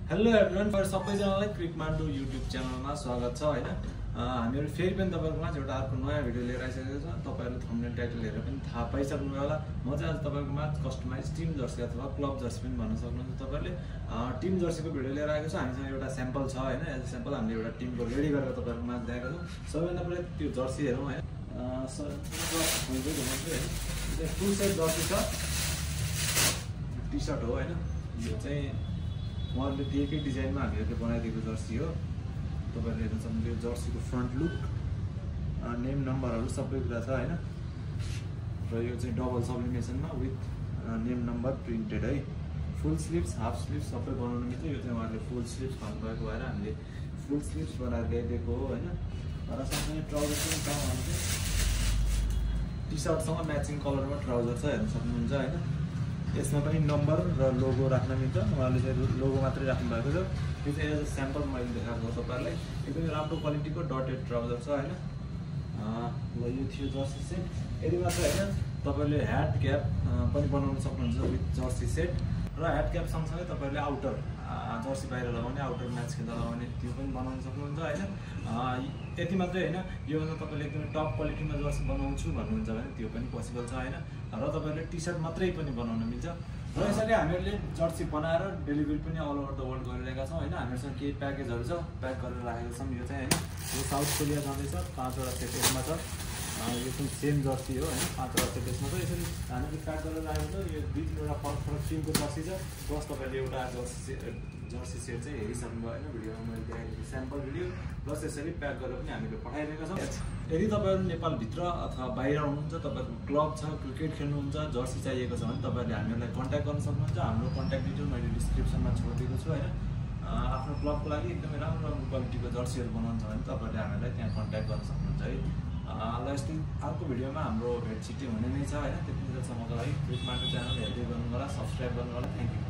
Hello everyone, सबैजनालाई क्रिकमान्डो YouTube च्यानलमा स्वागत छ हैन। हामीहरु फेरि पनि तपाईहरुको माझ एउटा अर्को नयाँ भिडियो लिएर आइसकेको छ। तपाईहरुले थम्बनेल टाइटल हेरेर पनि थाहा पाइसक्नु होला। म चाहिँ आज तपाईहरुको माझ कस्टमाइज टिम जर्सी अथवा क्लब जर्सी पनि भन्न सक्नुहुन्छ। तपाईहरुले टिम जर्सीको भिडियो लिएर आएको छ। हामीसँग एउटा स्याम्पल छ हैन। एज अ स्याम्पल हामीले एउटा टिमको रेडी गरेर तपाईहरुको माझ ल्याएको छौं। सबैभन्दा पहिला त्यो जर्सी हेरौँ हैन। फुल सेट जर्सी छ, टी-शर्ट हो हैन। यो चाहिँ उहाँले दिएकै डिजाइनमा हामीले बनाइदिएको जर्सी हो। तपाईहरुले हेर्न सक्नुहुन्छ यो जर्सीको फ्रन्ट लुक, नेम नम्बरहरु सबै कुरा छ हैन। र यो चाहिँ डबल सब्लिमेसनमा विथ नेम नम्बर प्रिन्टेड है। फुल स्लिभ्स, हाफ स्लिभ्स सबै बनाउन मिल्छ। यो चाहिँ उहाँले फुल स्लिभ्स भन्नुभएको भएर हामीले फुल स्लिभ्स बनाएर ल्याइदिएको हो हैन। र सँगसँगै ट्राउजर पनि छ। उहाँले टी-शर्टसँग म्याचिङ कलरमा ट्राउजर छ, हेर्न सक्नुहुन्छ हैन। यसमा पनि नम्बर र लोगो राख्न मिल्छ। उहाँले चाहिँ लोगो मात्रै राख्नु भएको छ। यो चाहिँ एज अ स्याम्पल मैले देखाएको तपाईहरुलाई। एकदमै राम्रो क्वालिटीको डटेड ट्राउजर छ हैन। ल यो थियो जर्सी सेट। यति मात्र हैन, तपाईहरुले ह्याट क्याप पनि बनाउन सक्नुहुन्छ विथ जर्सी सेट। र ह्याट क्याप सँगसँगै तपाईहरुले आउटर जर्सी बाहिर लगाउने, आउटर म्याच खेल्दा लगाउने त्यो पनि बनाउन सक्नुहुन्छ हैन। यति मात्रै हैन, योभन्दा तपाईले एकदमै टप क्वालिटीमा जर्सी बनाउँछु भन्नुहुन्छ भने त्यो पनि पोसिबल छ हैन। र तपाईहरुले टी-शर्ट मात्रै पनि बनाउन मिल्छ। र यसरी हामीहरूले जर्सी बनाएर डेलिभरी पनि अल ओभर द वर्ल्ड गरिरहेका छौँ हैन। हामीसँग केही प्याकेजहरु छ, प्याक गरेर राखेका छौँ। यो चाहिँ हैन, यो साउथ कोरिया जाँदैछ, 5 वटा सेट यसमा छ। यो पनि सेम जर्सी हो हैन, 5 वटा सेट यसमा छ। यसरी हामीले प्याक गरेर राखेको छ। यो 2-3 वटा फरक टिमको जर्सी छ। प्लस तपाईले एउटा जर्सी सेट चाहिँ हेरिसक्नुभयो हैन। भिडियोमा मैले देखाएको स्याम्पल भिडियो प्लस यसरी प्याक गरेर पनि हामीले पठाइरहेका छौँ। यदि तपाईहरु नेपालभित्र अथवा बाहिर हुनुहुन्छ, तपाईहरुको क्लब छ, क्रिकेट खेल्नुहुन्छ, जर्सी चाहिएको छ भने तपाईहरुले हामीलाई कन्ट्याक्ट गर्न सक्नुहुन्छ। हाम्रो कन्ट्याक्ट डिटेल मैले डिस्क्रिप्सनमा छोडिदिएको छु हैन। आफ्नो क्लबको लागि एकदमै राम्रो क्वालिटीको जर्सीहरु बनाउनु छ भने तपाईहरुले हामीलाई त्यहाँ कन्ट्याक्ट गर्न सक्नुहुन्छ है। ल यस्तै अर्को भिडियोमा हाम्रो भेट छिट्टै हुने नै छ हैन। त्यतिन्जेलसम्मको लागि क्रिकमान्डो च्यानल हेर्दै गर्नु होला, सब्स्क्राइब गर्नु होला। Thank you.